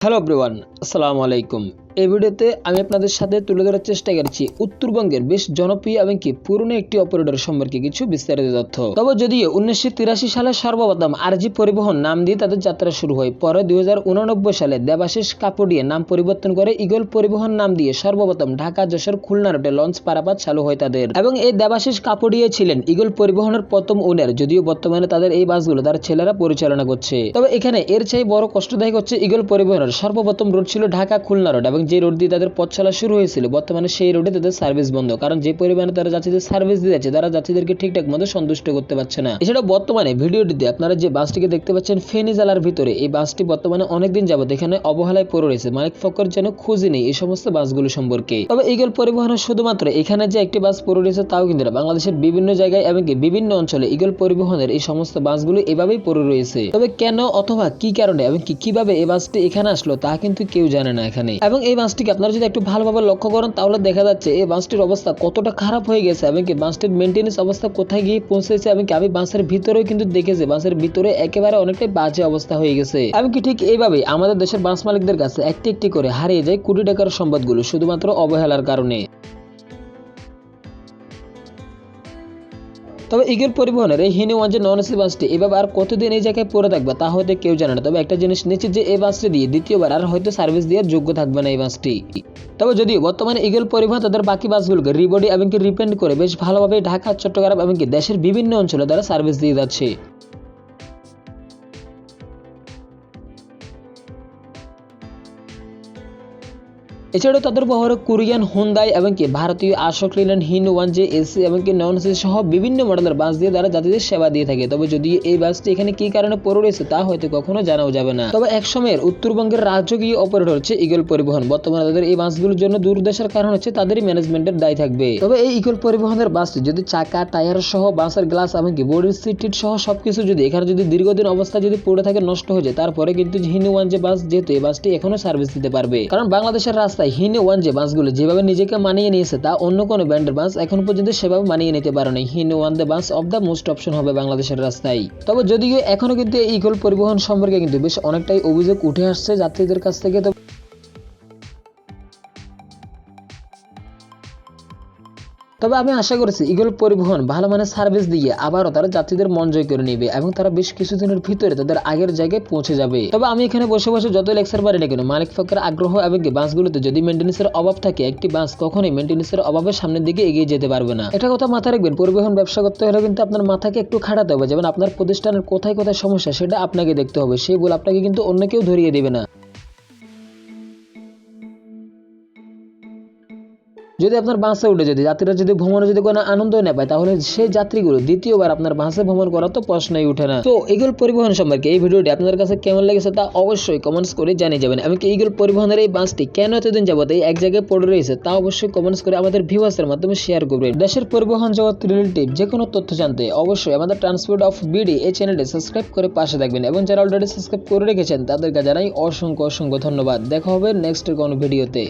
Hello everyone, আসসালামু আলাইকুম। এই ভিডিওতে আমি আপনাদের সাথে তুলে ধরার চেষ্টা করেছি উত্তরবঙ্গের বেশ জনপ্রিয় এবং কি পুরনো একটি অপারেটর সম্পর্কে কিছু বিস্তারিত তথ্য। তবে যদিও 1983 সালে সর্বপ্রথম আরজি পরিবহন নাম দিয়ে তাদের যাত্রা শুরু হয়, পরে 2089 সালে দেবাশিস কাপড়িয়ে নাম পরিবর্তন করে ইগল পরিবহন নাম দিয়ে সর্বপ্রথম ঢাকা, যশোর, খুলনা রুটে লঞ্চ পারাপার চালু হয় তাদের। এবং এই দেবাশিস কাপড়িয়ে ছিলেন ইগল পরিবহনের প্রথম ওনার, যদিও বর্তমানে তাদের এই বাসগুলো তার ছেলেরা পরিচালনা করছে। তবে এখানে এর চেয়ে বড় কষ্টদায়ক হচ্ছে ইগল পরিবহনের সর্বপ্রথম রুট ছিল ঢাকা খুলনা রোড, এবং যে রোড দিয়ে তাদের পথ চলা শুরু হয়েছিল বর্তমানে সেই রোডে তাদের সার্ভিস বন্ধ, কারণ যে পরিমাণে তারা যাত্রীদের সার্ভিস দিয়ে যাচ্ছে তারা যাত্রীদেরকে ঠিকঠাক মতো সন্তুষ্ট করতে পারছে না। এছাড়া বর্তমানে ভিডিওটিতে আপনারা যে বাসটিকে দেখতে পাচ্ছেন ফেনী জেলার ভিতরে, এই বাসটি বর্তমানে অনেকদিন যাবত এখানে অবহেলায় পড়ে রয়েছে, মালিক ফকর যেন খুঁজে নেই এই সমস্ত বাসগুলো সম্পর্কে। তবে ইগল পরিবহনের শুধুমাত্র এখানে যে একটি বাস পড়ে রয়েছে তাও কিন্তু না, বাংলাদেশের বিভিন্ন জায়গায় এবং বিভিন্ন অঞ্চলে ইগল পরিবহনের এই সমস্ত বাসগুলো এভাবেই পড়ে রয়েছে। তবে কেন অথবা কি কারণে এবং কিভাবে এই বাসটি এখানে আসলো তা কিন্তু কেউ জানে না এখানে। এবং এই বাসটিকে আপনারা যদি একটু ভালোভাবে লক্ষ্য করেন তাহলে দেখা যাচ্ছে এই বাসটির অবস্থা কতটা খারাপ হয়ে গেছে এবং কি বাসটির মেইনটেনেন্স অবস্থা কোথায় গিয়ে পৌঁছেছে। এবং কি আমি বাসের ভিতরেও কিন্তু দেখেছি বাসের ভিতরে একেবারে অনেকটাই বাজে অবস্থা হয়ে গেছে। এবং কি ঠিক এইভাবে আমাদের দেশের বাস মালিকদের কাছে একটি একটি করে হারিয়ে যায় কোটি টাকার সম্পদগুলো শুধুমাত্র অবহেলার কারণে। তবে ইগল পরিবহনের এই হিনি-ওয়ান যে নন এসি বাসটি এভাবে আর কতদিন এই জায়গায় পড়ে থাকবে তা হয়তো কেউ জানে না। তবে একটা জিনিস নিশ্চিত যে এই বাসটি দিয়ে দ্বিতীয়বার আর হয়তো সার্ভিস দেওয়ার যোগ্য থাকবে না এই বাসটি। তবে যদিও বর্তমানে ইগল পরিবহন তাদের বাকি বাসগুলোকে রিবডি এবং কি রিপেন্ট করে বেশ ভালোভাবে ঢাকা, চট্টগ্রাম এবং কি দেশের বিভিন্ন অঞ্চলে তারা সার্ভিস দিয়ে যাচ্ছে। এছাড়াও তাদের বহরে কোরিয়ান, হুন্দাই এবং কি ভারতীয় আশোক লেল্যান্ড হিন-ওয়ান যে এসি এবং কি নন এসি সহ বিভিন্ন মডেলের বাস দিয়ে তারা যাত্রীদের সেবা দিয়ে থাকে। তবে যদি এই বাসটি এখানে কি কারণে পড়ে রয়েছে তা হয়তো কখনো জানাও যাবে না। তবে এক সময়ের উত্তরবঙ্গের রাজকীয় অপারেটর হচ্ছে ইগল পরিবহন। বর্তমানে তাদের এই বাসগুলোর জন্য দুর্দশার কারণ হচ্ছে তাদেরই ম্যানেজমেন্টের দায় থাকবে। তবে এই ইগল পরিবহনের বাসটি যদি চাকা, টায়ার সহ বাসের গ্লাস এবং কি বডির সিট সহ সবকিছু যদি এখানে যদি দীর্ঘদিন অবস্থা যদি পড়ে থাকে, নষ্ট হয়ে যায়, তারপরে কিন্তু হিন-ওয়ান যে বাস যেহেতু এই বাসটি এখনো সার্ভিস দিতে পারবে। কারণ বাংলাদেশের রাস্তায় হিন-ওয়ান যে বাসগুলো যেভাবে নিজেকে মানিয়ে নিয়েছে তা অন্য কোনো ব্র্যান্ডের বাস এখন পর্যন্ত সেভাবে মানিয়ে নিতে পারে না। হিন-ওয়ান the bus of the most option হবে বাংলাদেশের রাস্তায়। তবে যদিও এখনো কিন্তু এই ইগল পরিবহন সম্পর্কে কিন্তু বেশ অনেকটাই অভিযোগ উঠে আসছে যাত্রীদের কাছ থেকে। তবে আমি আশা করছি ইগল পরিবহন ভালো মানের সার্ভিস দিয়ে আবারও তারা যাত্রীদের মন জয় করে নেবে এবং তারা বেশ কিছুদিনের ভিতরে তাদের আগের জায়গায় পৌঁছে যাবে। তবে আমি এখানে বসে বসে যত লেকচার পারি না কেন, মালিক ফকের আগ্রহ এবং বাসগুলোতে যদি মেইনটেনেন্সের অভাব থাকে, একটি বাস কখনোই মেইনটেনেন্সের অভাবে সামনের দিকে এগিয়ে যেতে পারবে না। এটা কথা মাথায় রাখবেন। পরিবহন ব্যবসা করতে হলে কিন্তু আপনার মাথাকে একটু খাটাতে হবে, যেমন আপনার প্রতিষ্ঠানের কোথায় কোথায় সমস্যা সেটা আপনাকে দেখতে হবে, সেই বলে আপনাকে কিন্তু অন্য কেউ ধরিয়ে দেবে না। যদি আপনার বাসে উঠে যদি যাত্রীরা যদি ভ্রমণে যদি কোনো আনন্দ না পায়, তাহলে সেই যাত্রীগুলো দ্বিতীয়বার আপনার বাসে ভ্রমণ করা তো প্রশ্নই উঠে না। তো ইগল পরিবহন সম্পর্কে এই ভিডিওটি আপনাদের কাছে কেমন লেগেছে তা অবশ্যই কমেন্টস করে জানিয়ে যাবেন। এমনকি ইগল পরিবহনের এই বাসটি কেন এতদিন যাবত এই এক জায়গায় পড়ে রয়েছে তা অবশ্যই কমেন্টস করে আমাদের ভিউয়ার্সের মাধ্যমে শেয়ার করবেন। দেশের পরিবহন জগৎ রিলেটিভ যে কোনো তথ্য জানতে অবশ্যই আমাদের ট্রান্সপোর্ট অফ বিডি এই চ্যানেলটি সাবস্ক্রাইব করে পাশে থাকবেন, এবং যারা অলরেডি সাবস্ক্রাইব করে রেখেছেন তাদেরকে জানাই অসংখ্য অসংখ্য ধন্যবাদ। দেখা হবে নেক্সট কোনো ভিডিওতে।